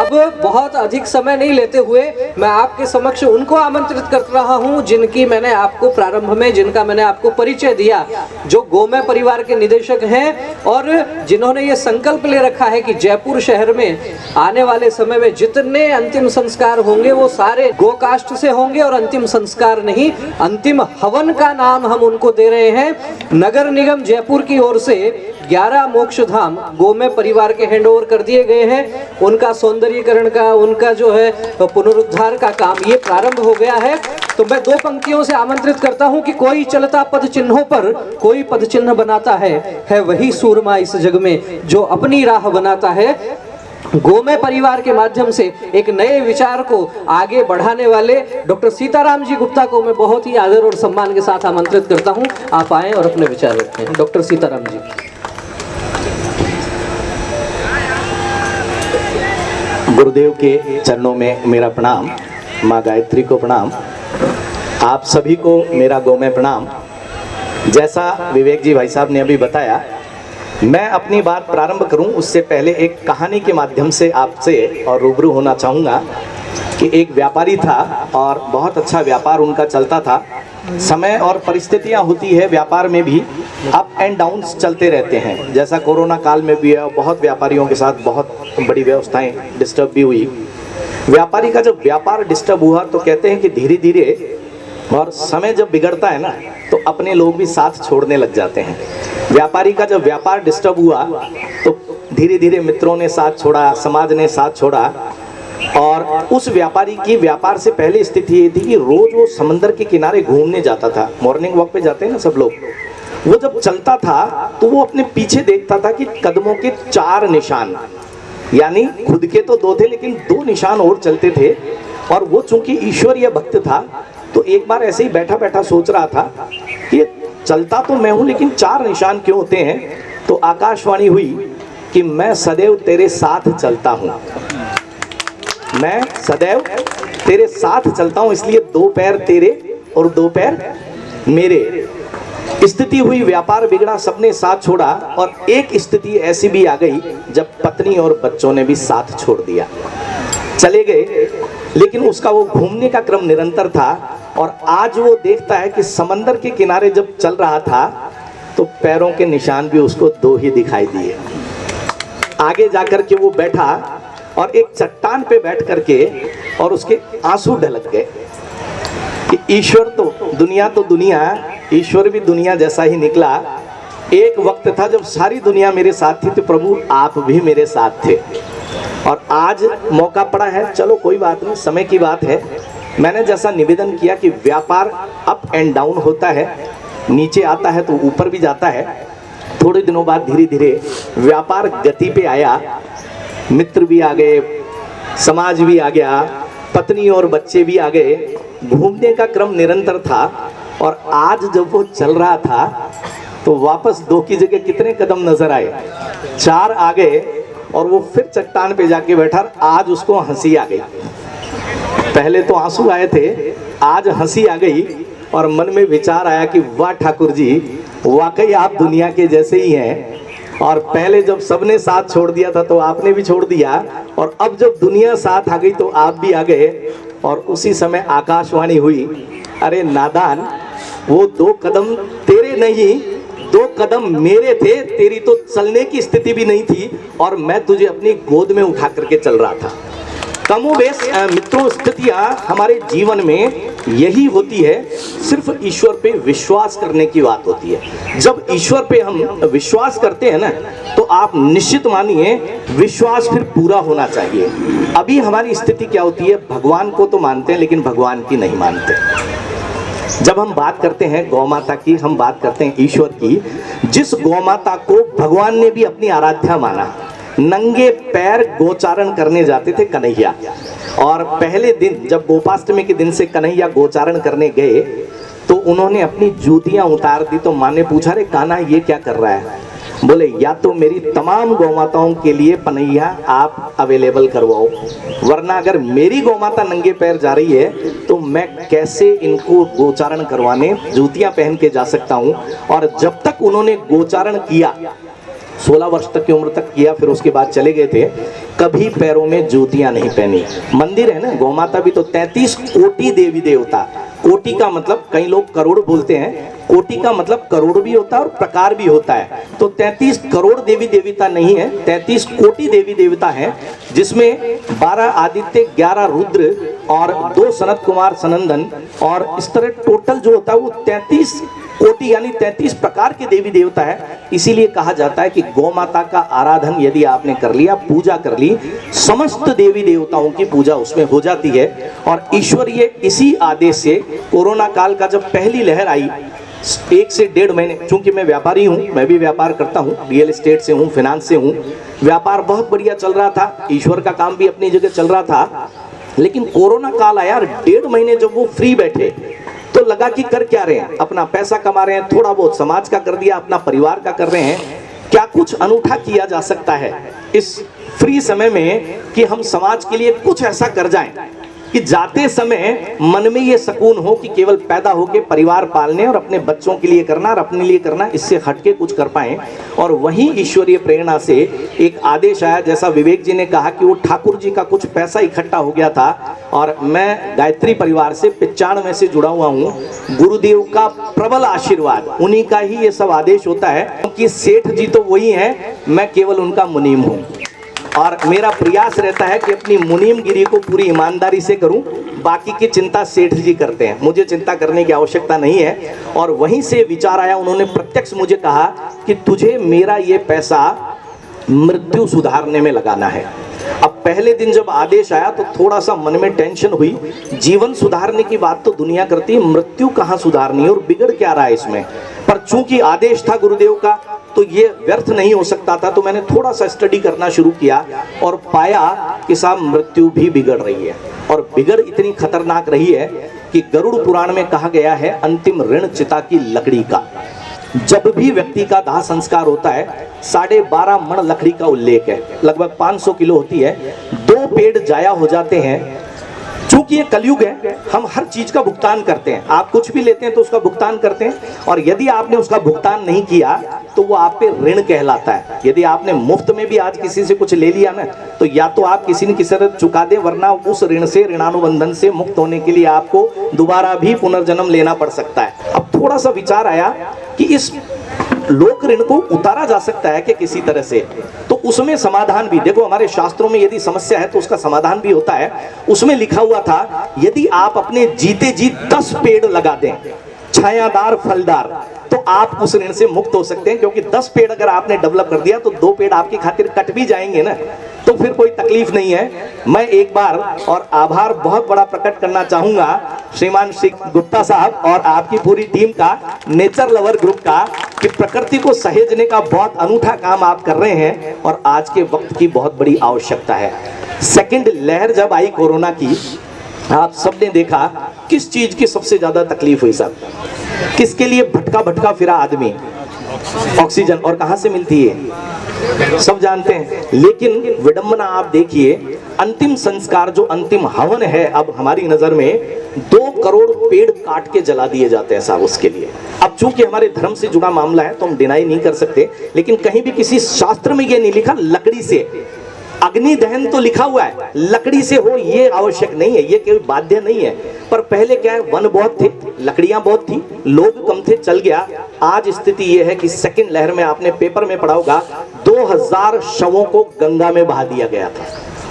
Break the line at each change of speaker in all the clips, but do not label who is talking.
अब बहुत अधिक समय नहीं लेते हुए मैं आपके समक्ष उनको आमंत्रित कर रहा हूं जिनकी मैंने आपको प्रारंभ में जिनका मैंने आपको परिचय दिया, जो गोमय परिवार के निदेशक हैं और जिन्होंने ये संकल्प ले रखा है कि जयपुर शहर में आने वाले समय में जितने अंतिम संस्कार होंगे वो सारे गोकाष्ठ से होंगे और अंतिम संस्कार नहीं, अंतिम हवन का नाम हम उनको दे रहे हैं। नगर निगम जयपुर की ओर से 11 मोक्ष धाम गोमय परिवार के हैंडओवर कर दिए गए हैं। उनका सौंदर्यीकरण का, उनका जो है पुनरुद्धार का काम ये प्रारंभ हो गया है। तो मैं 2 पंक्तियों से आमंत्रित करता हूं कि कोई चलता पद चिन्हों पर कोई पद चिन्ह बनाता है वही सूरमा इस जग में जो अपनी राह बनाता है। गोमय परिवार के माध्यम से एक नए विचार को आगे बढ़ाने वाले डॉक्टर सीताराम जी गुप्ता को मैं बहुत ही आदर और सम्मान के साथ आमंत्रित करता हूं। आप आए और अपने विचार रखें। डॉक्टर सीताराम जी।
गुरुदेव के चरणों में मेरा प्रणाम, माँ गायत्री को प्रणाम, आप सभी को मेरा गोमय प्रणाम। जैसा विवेक जी भाई साहब ने अभी बताया, मैं अपनी बात प्रारंभ करूं उससे पहले एक कहानी के माध्यम से आपसे और रूबरू होना चाहूँगा कि एक व्यापारी था और बहुत अच्छा व्यापार उनका चलता था। समय और परिस्थितियां होती है व्यापार में भी, अप एंड डाउन्स चलते रहते हैं, जैसा कोरोना काल में भी है। बहुत व्यापारियों के साथ बहुत बड़ी व्यवस्थाएं डिस्टर्ब भी हुई। व्यापारी का जब व्यापार डिस्टर्ब हुआ तो कहते हैं कि धीरे धीरे, और समय जब बिगड़ता है ना तो अपने लोग भी साथ छोड़ने लग जाते हैं। व्यापारी का जब व्यापार डिस्टर्ब हुआ तो धीरे धीरे मित्रों ने साथ छोड़ा, समाज ने साथ छोड़ा। और उस व्यापारी की व्यापार से पहले स्थिति ये थी कि रोज वो समंदर के किनारे घूमने जाता था। मॉर्निंग वॉक पे जाते हैं ना सब लोग। वो जब चलता था तो वो अपने पीछे देखता था कि कदमों के 4 निशान, यानी खुद के तो 2 थे लेकिन 2 निशान और चलते थे। और वो चूंकि ईश्वरीय भक्त था तो एक बार ऐसे ही बैठा बैठा सोच रहा था कि चलता तो मैं हूं लेकिन 4 निशान क्यों होते हैं। तो आकाशवाणी हुई कि मैं सदैव तेरे साथ चलता हूं, मैं सदैव तेरे साथ चलता हूं, इसलिए 2 पैर तेरे और 2 पैर मेरे। स्थिति हुई, व्यापार बिगड़ा, सबने साथ छोड़ा। और एक स्थिति ऐसी भी आ गई जब पत्नी और बच्चों ने भी साथ छोड़ दिया, चले गए। लेकिन उसका वो घूमने का क्रम निरंतर था। और आज वो देखता है कि समंदर के किनारे जब चल रहा था तो पैरों के निशान भी उसको 2 ही दिखाई दिए। आगे जाकर के वो बैठा और एक चट्टान पे बैठ करके और उसके आंसू ढलक गए कि ईश्वर तो दुनिया, ईश्वर भी दुनिया जैसा ही निकला। एक वक्त था जब सारी दुनिया मेरे साथ थी तो प्रभु आप भी मेरे साथ थे। और आज मौका पड़ा है, चलो कोई बात नहीं, समय की बात है। मैंने जैसा निवेदन किया कि व्यापार अप एंड डाउन होता है, नीचे आता है तो ऊपर भी जाता है। थोड़े दिनों बाद धीरे धीरे व्यापार गति पे आया, मित्र भी आ गए, समाज भी आ गया, पत्नी और बच्चे भी आ गए। घूमने का क्रम निरंतर था। और आज जब वो चल रहा था तो वापस 2 की जगह कितने कदम नजर आए, 4 आ गए। और वो फिर चट्टान पे जाके बैठा। आज उसको हंसी आ गई। पहले तो आंसू आए थे, आज हंसी आ गई। और मन में विचार आया कि वाह ठाकुर जी, वाकई आप दुनिया के जैसे ही हैं। और पहले जब सबने साथ छोड़ दिया था तो आपने भी छोड़ दिया, और अब जब दुनिया साथ आ गई तो आप भी आ गए। और उसी समय आकाशवाणी हुई, अरे नादान, वो 2 कदम तेरे नहीं, 2 कदम मेरे थे, तेरी तो चलने की स्थिति भी नहीं थी और मैं तुझे अपनी गोद में उठा करके चल रहा था। कमोबेश मित्रों, स्थितियां हमारे जीवन में यही होती है। सिर्फ ईश्वर पे विश्वास करने की बात होती है। जब ईश्वर पे हम विश्वास करते हैं ना तो आप निश्चित मानिए विश्वास फिर पूरा होना चाहिए। अभी हमारी स्थिति क्या होती है, भगवान को तो मानते हैं लेकिन भगवान की नहीं मानते। जब हम बात करते हैं गौ माता की, हम बात करते हैं ईश्वर की, जिस गौ माता को भगवान ने भी अपनी आराध्या माना। नंगे पैर गोचारण करने जाते थे कन्हैया। और पहले दिन जब गोपाष्टमी के दिन से कन्हैया गोचारण करने गए तो उन्होंने अपनी जूतियां उतार दी। तो माँ ने पूछा, रे कान्हा ये क्या कर रहा है? बोले, या तो मेरी तमाम गौमाताओं के लिए पनैया आप अवेलेबल करवाओ, वरना अगर मेरी गौमाता नंगे पैर जा रही है तो मैं कैसे इनको गोचारण करवाने जूतियां पहन के जा सकता हूं। और जब तक उन्होंने गोचारण किया, 16 वर्ष तक की उम्र तक किया, फिर उसके बाद चले गए थे। कभी पैरों में जूतियां नहीं पहनी। मंदिर है ना, गौ माता भी तो 33 कोटि देवी देवता। कोटि का मतलब कई लोग करोड़ बोलते हैं, कोटि का मतलब करोड़ भी होता है और प्रकार भी होता है। तो 33 करोड़ देवी देवता नहीं है, 33 कोटि देवी देवता हैं, जिसमें 12 आदित्य, 11 रुद्र और 2 सनत कुमार सनंदन, और इस तरह टोटल जो होता है वो 33 कोटि यानी 33 प्रकार के देवी देवता है। इसीलिए कहा जाता है कि गौ माता का आराधन यदि आपने कर लिया, पूजा कर ली, समस्त देवी देवताओं की पूजा उसमें हो जाती है। और ईश्वरीय इसी आदेश से कोरोना काल का जब पहली लहर आई, 1 से 1.5 महीने, चूंकि मैं व्यापारी हूँ, मैं भी व्यापार करता हूँ, रियल एस्टेट से हूँ, फाइनेंस से हूँ, व्यापार बहुत बढ़िया चल रहा था, ईश्वर का काम भी अपनी जगह चल रहा था। लेकिन कोरोना काल आया और 1.5 महीने जब वो फ्री बैठे तो लगा कि कर क्या रहे हैं, अपना पैसा कमा रहे हैं, थोड़ा बहुत समाज का कर दिया, अपना परिवार का कर रहे हैं, क्या कुछ अनूठा किया जा सकता है इस फ्री समय में कि हम समाज के लिए कुछ ऐसा कर जाएं कि जाते समय मन में ये सुकून हो कि केवल पैदा होके परिवार पालने और अपने बच्चों के लिए करना और अपने लिए करना, इससे हटके कुछ कर पाएं। और वहीं ईश्वरीय प्रेरणा से एक आदेश आया, जैसा विवेक जी ने कहा कि वो ठाकुर जी का कुछ पैसा इकट्ठा हो गया था, और मैं गायत्री परिवार से 95 से जुड़ा हुआ हूँ। गुरुदेव का प्रबल आशीर्वाद, उन्हीं का ही ये सब आदेश होता है, क्योंकि सेठ जी तो वही हैं, मैं केवल उनका मुनीम हूँ। और मेरा प्रयास रहता है कि अपनी मुनीमगिरी को पूरी ईमानदारी से करूं, बाकी की चिंता सेठ जी करते हैं, मुझे चिंता करने की आवश्यकता नहीं है। और वहीं से विचार आया, उन्होंने प्रत्यक्ष मुझे कहा कि तुझे मेरा ये पैसा मृत्यु सुधारने में लगाना है। अब पहले दिन जब आदेश आया तो थोड़ा सा मन में टेंशन हुई, जीवन सुधारने की बात तो दुनिया करती है, मृत्यु कहाँ सुधारनी है और बिगड़ क्या रहा है इसमें। पर चूंकि आदेश था गुरुदेव का तो ये व्यर्थ नहीं हो सकता था, तो मैंने थोड़ा सा स्टडी करना शुरू किया और पाया कि साहब मृत्यु भी बिगड़ रही है, और बिगड़ इतनी खतरनाक रही है कि गरुड़ पुराण में कहा गया है, अंतिम ऋण चिता की लकड़ी का। जब भी व्यक्ति का दाह संस्कार होता है 12.5 मण लकड़ी का उल्लेख है, लगभग 500 किलो होती है, 2 पेड़ जाया हो जाते हैं। चूंकि ये कलयुग है, हम हर चीज का भुगतान करते हैं, आप कुछ भी लेते हैं तो उसका भुगतान करते हैं, और यदि आपने उसका भुगतान नहीं किया तो वो आप पे ऋण कहलाता है। यदि आपने मुफ्त में भी आज किसी से कुछ ले लिया ना, तो या तो आप किसी न किसी तरह चुका दे, वरना उस ऋण से, ऋणानुबंधन से मुक्त होने के लिए आपको दोबारा भी पुनर्जन्म लेना पड़ सकता है। अब थोड़ा सा विचार आया कि इस लोक ऋण को उतारा जा सकता है कि किसी तरह से, तो उसमें समाधान भी देखो, हमारे शास्त्रों में यदि समस्या है तो उसका समाधान भी होता है। उसमें लिखा हुआ था, यदि आप अपने जीते जी 10 पेड़ लगा दें, छायादार फलदार, तो आप उस ऋण से मुक्त हो सकते हैं। क्योंकि 10 पेड़ अगर आपने डेवलप कर दिया तो 2 पेड़ आपकी खातिर कट भी जाएंगे ना, तो फिर कोई तकलीफ नहीं है। मैं एक बार और आभार बहुत बड़ा प्रकट करना चाहूंगा श्रीमान श्री गुप्ता साहब और आपकी पूरी टीम का, नेचर लवर ग्रुप का, कि प्रकृति को सहेजने का बहुत अनूठा काम आप कर रहे हैं और आज के वक्त की बहुत बड़ी आवश्यकता है। सेकंड लहर जब आई कोरोना की, आप सबने देखा किस चीज की सबसे ज्यादा तकलीफ हुई साहब, किसके लिए भटका भटका फिरा आदमी, ऑक्सीजन, और कहां से मिलती है सब जानते हैं। लेकिन विडंबना आप देखिए, अंतिम संस्कार जो अंतिम हवन है, अब हमारी नजर में 2 करोड़ पेड़ काट के जला दिए जाते हैं साहब उसके लिए। अब चूंकि हमारे धर्म से जुड़ा मामला है तो हम डिनाई नहीं कर सकते, लेकिन कहीं भी किसी शास्त्र में ये नहीं लिखा लकड़ी से अग्नि दहन तो लिखा हुआ है, लकड़ी से हो ये आवश्यक नहीं है, ये कोई बाध्य नहीं है। पर पहले क्या है, वन बहुत थे, लकड़ियां बहुत थी, लोग कम थे, चल गया। आज स्थिति ये है कि सेकंड लहर में आपने पेपर में पढ़ा होगा, 2000 शवों को गंगा में बहा दिया गया था,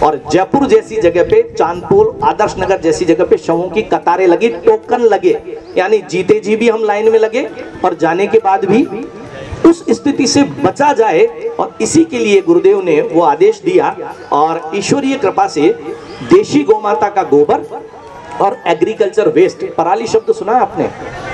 और जयपुर जैसी जगह पे, चांदपुर, आदर्श नगर जैसी जगह पे शवों की कतारें लगी, टोकन लगे, यानी जीते जी भी हम लाइन में लगे और जाने के बाद भी उस स्थिति से बचा जाए। और इसी के लिए गुरुदेव ने वो आदेश दिया, और ईश्वरीय कृपा से देशी गौमाता का गोबर और एग्रीकल्चर वेस्ट, पराली शब्द सुना है आपने,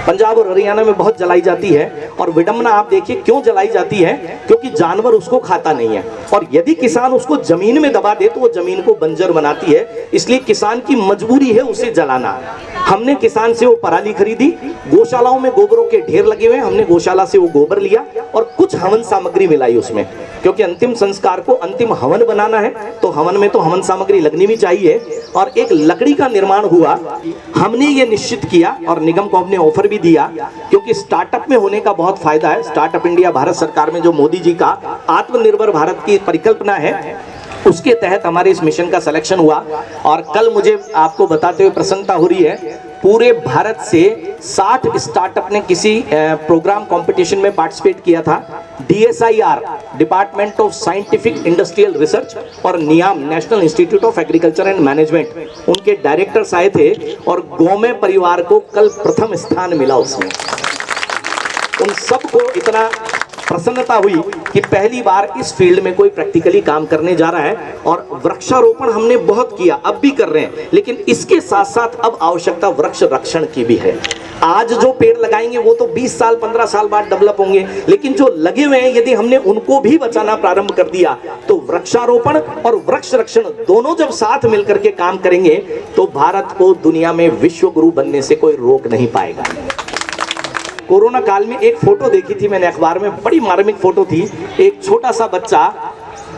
पंजाब और हरियाणा में बहुत जलाई जाती है। और विडंबना आप देखिए क्यों जलाई जाती है, क्योंकि जानवर उसको खाता नहीं है, और यदि किसान उसको जमीन में दबा दे तो वो जमीन को बंजर बनाती है, इसलिए किसान की मजबूरी है उसे जलाना। हमने किसान से वो पराली खरीदी, गौशालाओं में गोबरों के ढेर लगे हुए, हमने गौशाला से वो गोबर लिया और कुछ हवन सामग्री मिलाई उसमें, क्योंकि अंतिम संस्कार को अंतिम हवन बनाना है तो हवन में तो हवन सामग्री लगनी भी चाहिए। और एक लकड़ी का निर्माण हुआ, हमने ये निश्चित किया और निगम को हमने ऑफर भी दिया, क्योंकि स्टार्टअप में होने का बहुत फायदा है। स्टार्टअप इंडिया भारत सरकार में जो मोदी जी का आत्मनिर्भर भारत की परिकल्पना है, उसके तहत हमारे इस मिशन का सिलेक्शन हुआ और कल मुझे आपको बताते हुए प्रसन्नता हो रही है, पूरे भारत से 60 स्टार्टअप ने किसी प्रोग्राम कंपटीशन में पार्टिसिपेट किया था। DSIR department of scientific industrial research और NIAM national institute of agriculture and management उनके डायरेक्टर्स आए थे और गोमे परिवार को कल प्रथम स्थान मिला उसमें। उन सबको इतना प्रसन्नता हुई कि पहली बार इस फील्ड में कोई प्रैक्टिकली काम करने जा रहा है। और वृक्षारोपण हमने बहुत किया, अब भी कर रहे हैं, लेकिन इसके साथ साथ अब आवश्यकता वृक्ष रक्षण की भी है। आज जो पेड़ लगाएंगे वो तो 20 साल 15 साल बाद डेवलप होंगे, लेकिन जो लगे हुए हैं यदि हमने उनको भी बचाना प्रारंभ कर दिया तो वृक्षारोपण और वृक्ष रक्षण दोनों जब साथ मिलकर के काम करेंगे तो भारत को दुनिया में विश्व गुरु बनने से कोई रोक नहीं पाएगा। कोरोना काल में एक फोटो देखी थी मैंने अखबार में, बड़ी मार्मिक फोटो थी। एक छोटा सा बच्चा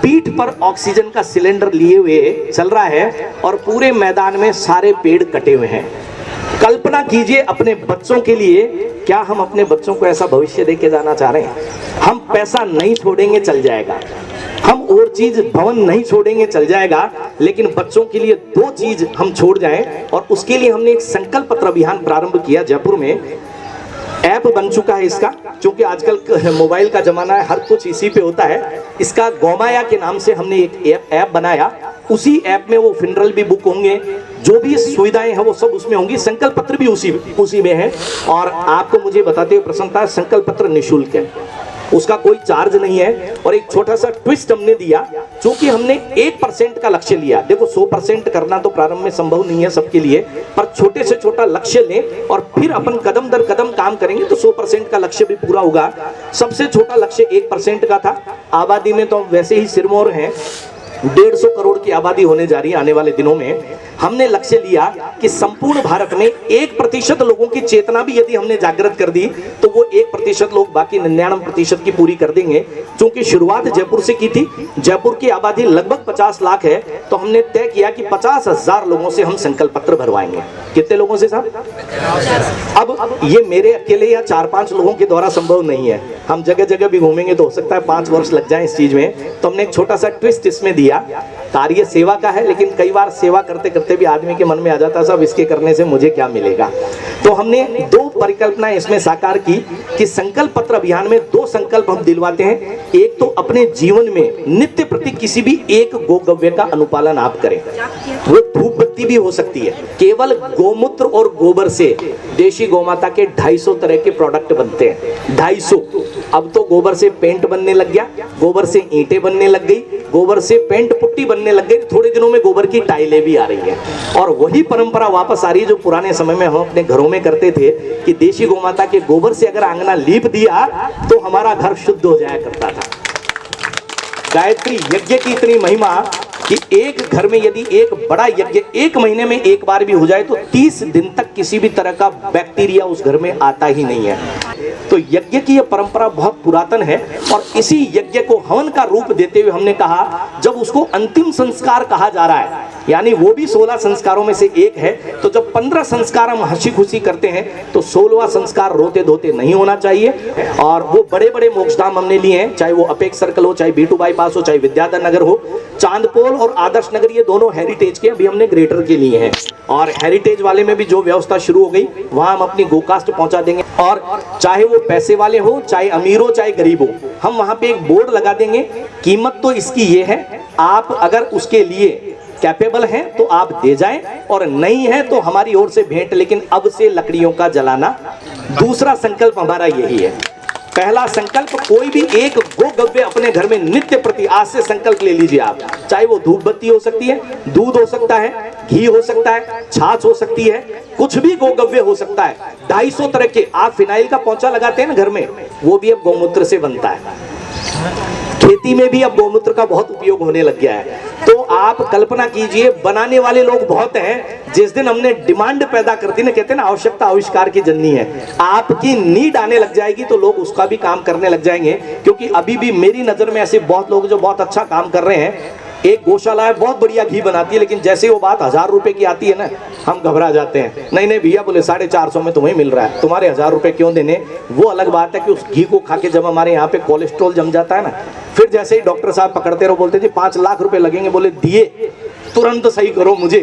पीठ पर ऑक्सीजन का सिलेंडर लिए हुए चल रहा है और पूरे मैदान में सारे पेड़ कटे हुए हैं। कल्पना कीजिए अपने बच्चों के लिए, क्या हम अपने बच्चों को ऐसा भविष्य देके जाना चाह रहे हैं? हम पैसा नहीं छोड़ेंगे चल जाएगा, हम और चीज भवन नहीं छोड़ेंगे चल जाएगा, लेकिन बच्चों के लिए 2 चीज हम छोड़ जाएं। और उसके लिए हमने एक संकल्प पत्र अभियान प्रारंभ किया जयपुर में। ऐप बन चुका है इसका, क्योंकि आजकल मोबाइल का जमाना है, हर कुछ इसी पे होता है। इसका गोमाया के नाम से हमने एक ऐप बनाया। उसी ऐप में वो फिनरल भी बुक होंगे, जो भी सुविधाएं हैं वो सब उसमें होंगी, संकल्प पत्र भी उसी में है। और आपको मुझे बताते हुए प्रसन्नता है, संकल्प पत्र निःशुल्क है, उसका कोई चार्ज नहीं है। और एक छोटा सा ट्विस्ट हमने दिया, क्योंकि हमने 1% का लक्ष्य लिया। देखो 100% करना तो प्रारंभ में संभव नहीं है सबके लिए, पर छोटे से छोटा लक्ष्य लें और फिर अपन कदम दर कदम काम करेंगे तो 100% का लक्ष्य भी पूरा होगा। सबसे छोटा लक्ष्य 1% का था। आबादी में तो हम वैसे ही सिरमौर हैं, 150 करोड़ की आबादी होने जा रही है आने वाले दिनों में। हमने लक्ष्य लिया कि संपूर्ण भारत में 1% लोगों की चेतना भी यदि हमने जागृत कर दी तो वो 1% लोग बाकी 99% की पूरी कर देंगे। क्योंकि शुरुआत जयपुर से की थी, जयपुर की आबादी लगभग 50 लाख है, तो हमने तय किया कि 50,000 लोगों से हम संकल्प पत्र भरवाएंगे। कितने लोगों से साहब? अब ये मेरे अकेले या 4-5 लोगों के द्वारा संभव नहीं है, हम जगह जगह भी घूमेंगे तो हो सकता है 5 वर्ष लग जाए इस चीज में। तो हमने एक छोटा सा ट्विस्ट इसमें दिया, कार्य सेवा का है, लेकिन कई बार सेवा करते करते भी आदमी के मन में आ जाता सब इसके करने से मुझे क्या मिलेगा। तो हमने 2 परिकल्पनाएं इसमें साकार की कि संकल्प पत्र अभियान में 2 संकल्प हम दिलवाते हैं। एक तो अपने जीवन में नित्य प्रति किसी भी एक गोगव्य का अनुपालन आप करें, वो धूप बत्ती भी हो सकती है। केवल गोमूत्र और गोबर से देशी गौमाता के 250 तरह के प्रोडक्ट बनते हैं, 250। अब तो गोबर से पेंट बनने लग गया, गोबर से ईंटें बनने लग गई, गोबर से पेंट पुट्टी बनने लग गई, थोड़े दिनों में गोबर की टाइलें भी आ रही है। और वही परंपरा वापस आ रही है जो पुराने समय में हम अपने घरों में करते थे कि देशी गौमाता के गोबर से अगर आंगना लीप दिया तो हमारा घर शुद्ध हो जाया करता था। गायत्री यज्ञ की इतनी महिमा कि एक घर में यदि एक बड़ा यज्ञ 1 महीने में एक बार भी हो जाए तो 30 दिन तक किसी भी तरह का बैक्टीरिया उस घर में आता ही नहीं है। तो यज्ञ की यह परंपरा बहुत पुरातन है और इसी यज्ञ को हवन का रूप देते हुए हमने कहा, जब उसको अंतिम संस्कार कहा जा रहा है, यानी वो भी 16 संस्कारों में से एक है, तो जब 15 संस्कार हम हंसी खुशी करते हैं तो 16वां संस्कार रोते धोते नहीं होना चाहिए। और वो बड़े बड़े मोक्षधाम हमने लिए हैं, चाहे वो अपेक्स सर्कल हो, चाहे B2 बाईपास हो, चाहे विद्याधर नगर हो, चांदपोल और आदर्श नगर, ये दोनों हेरिटेज के अभी हमने ग्रेटर के लिए हैं। और हेरिटेज वाले में भी जो व्यवस्था शुरू हो गई वहां हम अपनी गोकास्ट पहुंचा देंगे। और चाहे वो पैसे वाले हो, चाहे अमीर हो, चाहे गरीब हो, हम वहां पे एक बोर्ड लगा देंगे। कीमत तो इसकी ये है, आप अगर उसके लिए कैपेबल हैं तो आप दे जाएं, और नहीं है तो हमारी ओर से भेंट, लेकिन अब से लकड़ियों का जलाना। दूसरा संकल्प हमारा यही है। पहला संकल्प, कोई भी एक गोगव्य अपने घर में नित्य प्रति, आज से संकल्प ले लीजिए आप, चाहे वो धूप बत्ती हो सकती है, दूध हो सकता है, घी हो सकता है, छाछ हो सकती है, कुछ भी गोगव्य हो सकता है। 250 तरह के, आप फिनाइल का पोंछा लगाते हैं ना घर में, वो भी अब गौमूत्र से बनता है। खेती में भी अब गौमूत्र का बहुत उपयोग होने लग गया है। तो आप कल्पना कीजिए, बनाने वाले लोग बहुत हैं। जिस दिन हमने डिमांड पैदा कर दी ना, कहते हैं ना आवश्यकता आविष्कार की जननी है, आपकी नीड आने लग जाएगी तो लोग उसका भी काम करने लग जाएंगे। क्योंकि अभी भी मेरी नजर में ऐसे बहुत लोग जो बहुत अच्छा काम कर रहे हैं। एक गौशाला है, बहुत बढ़िया घी बनाती है, लेकिन जैसे ही वो बात 1000 रुपए की आती है ना, हम घबरा जाते हैं। नहीं नहीं भैया, बोले 450 में तुम्हें मिल रहा है, तुम्हारे 1000 रुपए क्यों देने। वो अलग बात है कि उस घी को खा के जब हमारे यहाँ पे कोलेस्ट्रॉल जम जाता है ना, फिर जैसे ही डॉक्टर साहब पकड़ते रहो, बोलते जी 5 लाख रुपए लगेंगे, बोले दिए तुरंत सही करो मुझे।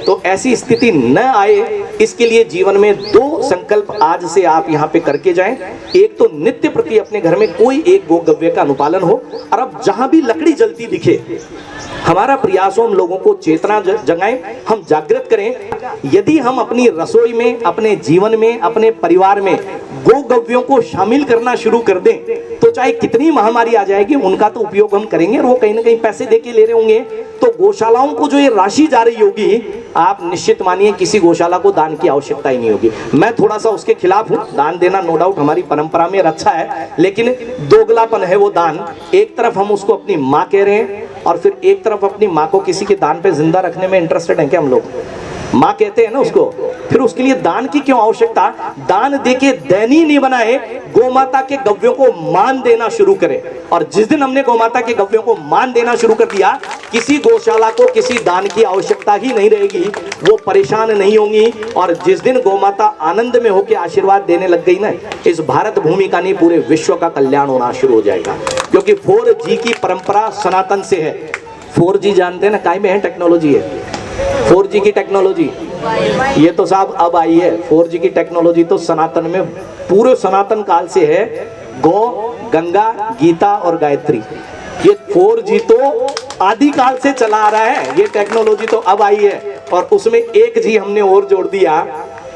तो ऐसी स्थिति न आए, इसके लिए जीवन में 2 संकल्प आज से आप यहाँ पे करके जाएं। एक तो नित्य प्रति अपने घर में कोई एक गोगव्य का अनुपालन हो, और अब जहां भी लकड़ी जलती दिखे, हमारा प्रयास हो हम लोगों को चेतना जगाएं, हम जागृत करें। यदि हम अपनी रसोई में, अपने जीवन में, अपने परिवार में गोगव्यों को शामिल करना शुरू कर दें, तो चाहे कितनी महामारी आ जाएगी, उनका तो उपयोग हम करेंगे, और वो कहीं ना कहीं पैसे देके ले रहे होंगे। तो गौशालाओं को जो ये राशि जा रही होगी, आप निश्चित मानिए किसी गौशाला को दान की आवश्यकता ही नहीं होगी। मैं थोड़ा सा उसके खिलाफ हूँ, दान देना नो डाउट हमारी परंपरा में अच्छा है, लेकिन दोगलापन है वो दान। एक तरफ हम उसको अपनी माँ कह रहे हैं, और फिर एक तरफ अपनी माँ को किसी के दान पे जिंदा रखने में इंटरेस्टेड हैं क्या हम लोग। माँ कहते हैं ना उसको, फिर उसके लिए दान की क्यों आवश्यकता। दान देके दैनी नहीं बनाए, गोमाता के गव्यों को मान देना शुरू करें। और जिस दिन हमने गोमाता के गव्यों को मान देना शुरू कर दिया, किसी गौशाला को किसी दान की आवश्यकता ही नहीं रहेगी, वो परेशान नहीं होंगी। और जिस दिन गोमाता आनंद में होकर आशीर्वाद देने लग गई ना, इस भारत भूमि का नहीं पूरे विश्व का कल्याण होना शुरू हो जाएगा। क्योंकि 4G की परंपरा सनातन से है। 4G जानते हैं ना, काय में है टेक्नोलॉजी है 4G की टेक्नोलॉजी, ये तो साहब अब आई है। 4G की टेक्नोलॉजी तो सनातन में, पूरे सनातन काल से है। गौ, गंगा, गीता और गायत्री, ये 4G तो आदिकाल से चला आ रहा है, ये टेक्नोलॉजी तो अब आई है। और उसमें एक जी हमने और जोड़ दिया,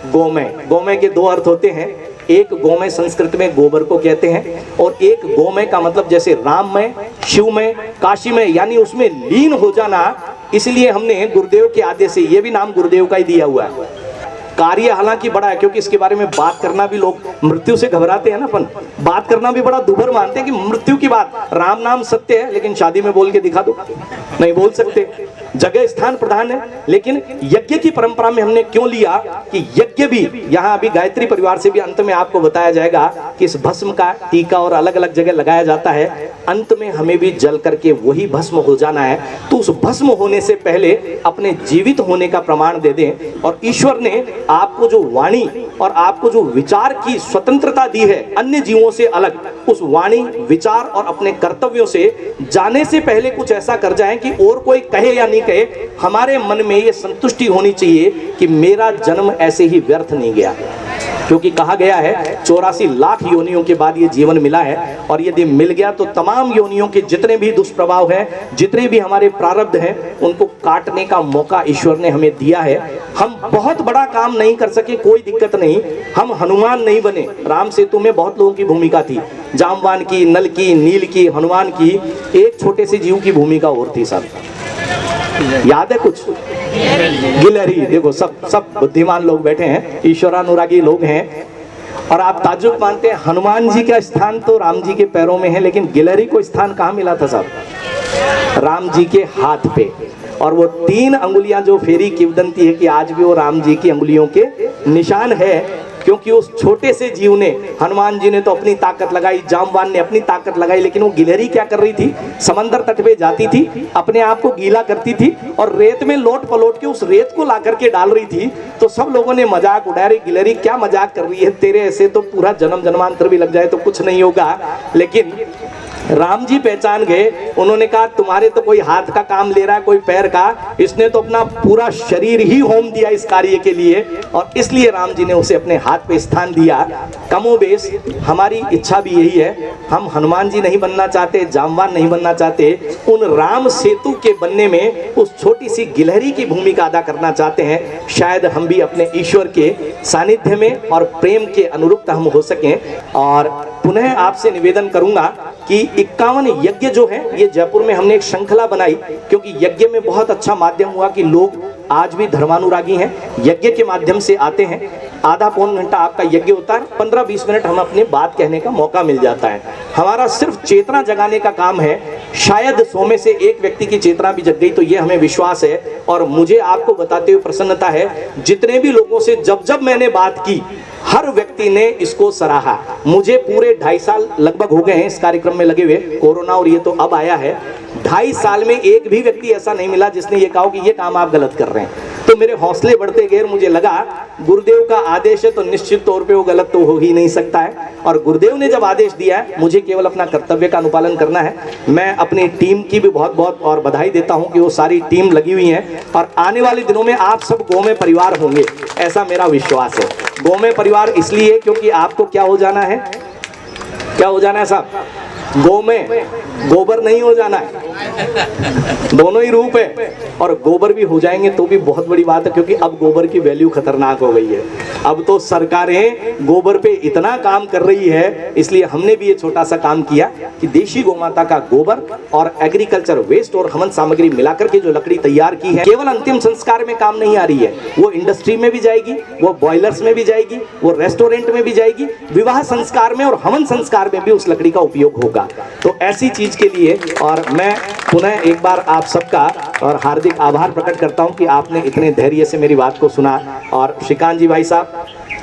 गोमय। गोमय के 2 अर्थ होते हैं, एक गोमय संस्कृत में गोबर को कहते हैं, और एक गोमय का मतलब जैसे राममय, शिवमय, काशीमय, यानी उसमें लीन हो जाना। इसलिए हमने गुरुदेव के आदेश से, ये भी नाम गुरुदेव का ही दिया हुआ है। कार्य हालांकि बड़ा है, क्योंकि इसके बारे में बात करना भी, लोग मृत्यु से घबराते हैं ना, अपन बात करना भी बड़ा दुभर मानते हैं कि मृत्यु की बात। राम नाम सत्य है, लेकिन शादी में बोल के दिखा दो, नहीं बोल सकते। जगह स्थान प्रधान है, लेकिन यज्ञ की परंपरा में हमने क्यों लिया कि यज्ञ भी, यहाँ अभी गायत्री परिवार से भी अंत में आपको बताया जाएगा कि इस भस्म का टीका और अलग अलग जगह लगाया जाता है। अंत में हमें भी जल करके वही भस्म हो जाना है। तो उस भस्म होने से पहले अपने जीवित होने का प्रमाण दे दें। और ईश्वर ने आपको जो वाणी और आपको जो विचार की स्वतंत्रता दी है अन्य जीवों से अलग, उस वाणी, विचार और अपने कर्तव्यों से जाने से पहले कुछ ऐसा कर जाएं कि और कोई कहे या नहीं कहे, हमारे मन में ये संतुष्टि होनी चाहिए कि मेरा जन्म ऐसे ही व्यर्थ नहीं गया। क्योंकि कहा गया है 84 लाख योनियों के बाद ये जीवन मिला है, और यदि मिल गया तो तमाम योनियों के जितने भी दुष्प्रभाव हैं, जितने भी हमारे प्रारब्ध हैं, उनको काटने का मौका ईश्वर ने हमें दिया है। हम बहुत बड़ा काम नहीं कर सके, कोई दिक्कत नहीं, हम हनुमान नहीं बने। राम सेतु में बहुत लोगों की भूमिका थी, जामवान की, नल की, नील की, हनुमान की, एक छोटे से जीव की भूमिका और थी। सब याद है कुछ? गिलहरी। देखो सब बुद्धिमान लोग बैठे हैं, ईश्वरानुरागी लोग हैं, और आप ताज्जुब मानते हैं हनुमान जी का स्थान तो राम जी के पैरों में है, लेकिन गिलहरी को स्थान कहाँ मिला था साहब? राम जी के हाथ पे। और वो 3 अंगुलियां जो फेरी किवदंती है कि आज भी वो राम जी की अंगुलियों के निशान है, क्योंकि उस छोटे से जीव ने, हनुमान जी ने तो अपनी ताकत लगाई, जामवान ने अपनी ताकत लगाई, लेकिन वो गिलहरी क्या कर रही थी? समंदर तट पे जाती थी, अपने आप को गीला करती थी और रेत में लोट पलोट के उस रेत को ला करके डाल रही थी। तो सब लोगों ने मजाक उड़ाया, रे गिलहरी क्या मजाक कर रही है, तेरे ऐसे तो पूरा जन्म जन्मांतर भी लग जाए तो कुछ नहीं होगा। लेकिन राम जी पहचान गए, उन्होंने कहा तुम्हारे तो कोई हाथ का काम ले रहा है, कोई पैर का, इसने तो अपना पूरा शरीर ही होम दिया इस कार्य के लिए, और इसलिए राम जी ने उसे अपने हाथ पे स्थान दिया। कमोबेश हमारी इच्छा भी यही है, हम हनुमान जी नहीं बनना चाहते, जामवान नहीं बनना चाहते, उन राम सेतु के बनने में उस छोटी सी गिलहरी की भूमिका अदा करना चाहते हैं। शायद हम भी अपने ईश्वर के सानिध्य में और प्रेम के अनुरूप हम हो सकें। और पुनः आपसे निवेदन करूंगा कि 51 यज्ञ जो है, ये जयपुर में हमने एक श्रृंखला बनाई, क्योंकि यज्ञ में बहुत अच्छा माध्यम हुआ कि लोग आज भी धर्मानुरागी हैं, यज्ञ के माध्यम से आते हैं। आधा पौन घंटा आपका यज्ञ होता है, 15-20 मिनट हम अपनी बात कहने का मौका मिल जाता है। हमारा सिर्फ चेतना जगाने का काम है। शायद 100 में से 1 व्यक्ति की चेतना भी जग गई तो ये हमें विश्वास है। और मुझे आपको बताते हुए प्रसन्नता है, जितने भी लोगों से जब जब मैंने बात की, हर व्यक्ति ने इसको सराहा। मुझे पूरे 2.5 साल लगभग हो गए हैं इस कार्यक्रम में लगे हुए, कोरोना और ये तो अब आया है। 2.5 साल में एक भी व्यक्ति ऐसा नहीं मिला जिसने ये कहा कि ये काम आप गलत कर रहे हैं। तो मेरे हौसले बढ़ते गए, मुझे लगा गुरुदेव का आदेश है तो निश्चित तौर पे वो गलत तो हो ही नहीं सकता है। और गुरुदेव ने जब आदेश दिया है, मुझे केवल अपना कर्तव्य का अनुपालन करना है। मैं अपनी टीम की भी बहुत बहुत और बधाई देता हूं कि वो सारी टीम लगी हुई है और आने वाले दिनों में आप सब गोमे परिवार होंगे, ऐसा मेरा विश्वास है। गोमे परिवार इसलिए क्योंकि आपको क्या हो जाना है, क्या हो जाना है साहब? गोमे, गोबर नहीं हो जाना है। दोनों ही रूप है, और गोबर भी हो जाएंगे तो भी बहुत बड़ी बात है, क्योंकि अब गोबर की वैल्यू खतरनाक हो गई है। अब तो सरकारें गोबर पे इतना काम कर रही है, इसलिए हमने भी ये छोटा सा काम किया कि देशी गोमाता का गोबर और एग्रीकल्चर वेस्ट और हवन सामग्री मिलाकर के जो लकड़ी तैयार की है, केवल अंतिम संस्कार में काम नहीं आ रही है, वो इंडस्ट्री में भी जाएगी, वो बॉयलर्स में भी जाएगी, वो रेस्टोरेंट में भी जाएगी, विवाह संस्कार में और हवन संस्कार में भी उस लकड़ी का उपयोग होगा। तो ऐसी चीज के लिए और मैं पुनः एक बार आप सबका और हार्दिक आभार प्रकट करता हूं कि आपने इतने धैर्य से मेरी बात को सुना। और श्रीकांत जी भाई साहब,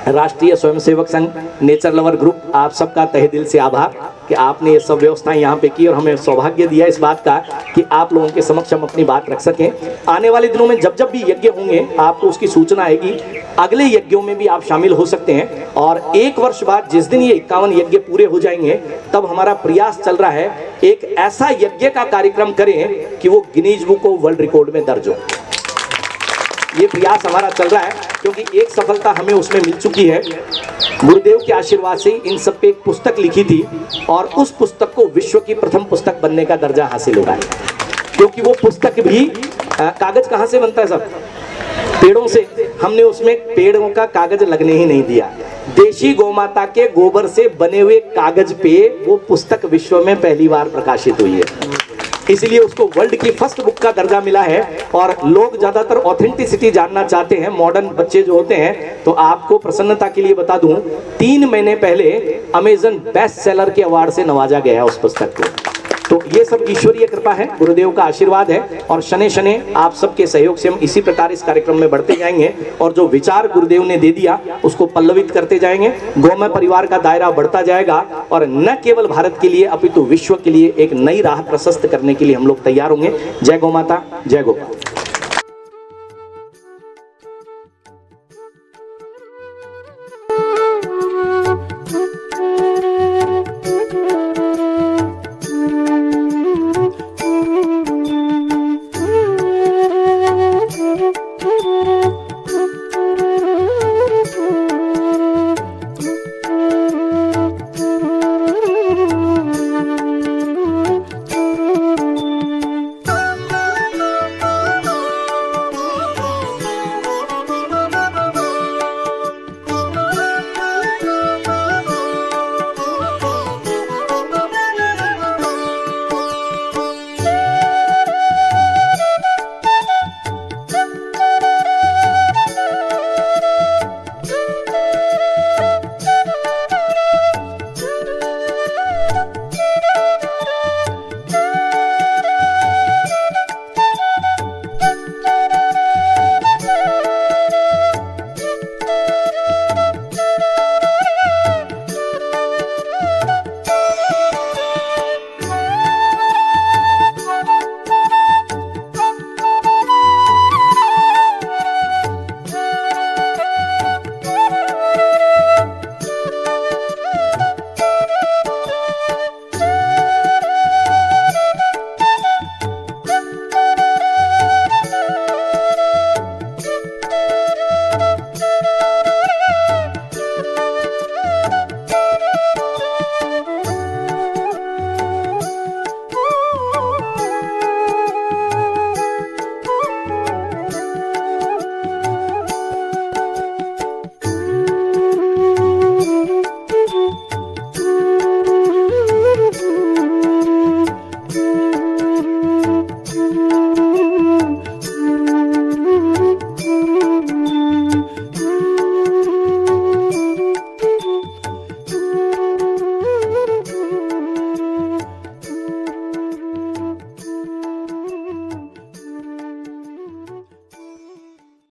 राष्ट्रीय Swayamsevak Sangh nature lover group, आप सबका तहे दिल से आभार कि आपने ये सब व्यवस्थाएं यहाँ पे की और हमें सौभाग्य दिया इस बात का कि आप लोगों के समक्ष हम अपनी बात रख सकें। आने वाले दिनों में जब जब भी यज्ञ होंगे आपको उसकी सूचना आएगी, अगले यज्ञों में भी आप शामिल हो सकते हैं। और 1 वर्ष बाद जिस दिन ये 51 यज्ञ पूरे हो जाएंगे, तब हमारा प्रयास चल रहा है एक ऐसा यज्ञ का कार्यक्रम करें कि वो Guinness book of world record में दर्ज हो। ये प्रयास हमारा चल रहा है क्योंकि एक सफलता हमें उसमें मिल चुकी है। गुरुदेव के आशीर्वाद से इन सब पे एक पुस्तक लिखी थी और उस पुस्तक को विश्व की प्रथम पुस्तक बनने का दर्जा हासिल हुआ है। क्योंकि वो पुस्तक भी कागज कहाँ से बनता है सब? पेड़ों से। हमने उसमें पेड़ों का कागज लगने ही नहीं दिया, देशी गौमाता के गोबर से बने हुए कागज पे वो पुस्तक विश्व में पहली बार प्रकाशित हुई है, इसलिए उसको वर्ल्ड की फर्स्ट बुक का दर्जा मिला है। और लोग ज्यादातर ऑथेंटिसिटी जानना चाहते हैं, मॉडर्न बच्चे जो होते हैं। तो आपको प्रसन्नता के लिए बता दूं, 3 महीने पहले अमेजन बेस्ट सेलर के अवार्ड से नवाजा गया है उस पुस्तक को। तो ये सब ईश्वरीय कृपा है, गुरुदेव का आशीर्वाद है। और शने शने आप सबके सहयोग से हम इसी प्रकार इस कार्यक्रम में बढ़ते जाएंगे और जो विचार गुरुदेव ने दे दिया उसको पल्लवित करते जाएंगे। गौमय परिवार का दायरा बढ़ता जाएगा और न केवल भारत के लिए अपितु विश्व के लिए एक नई राह प्रशस्त करने के लिए हम लोग तैयार होंगे। जय गौ माता, जय गोपाल।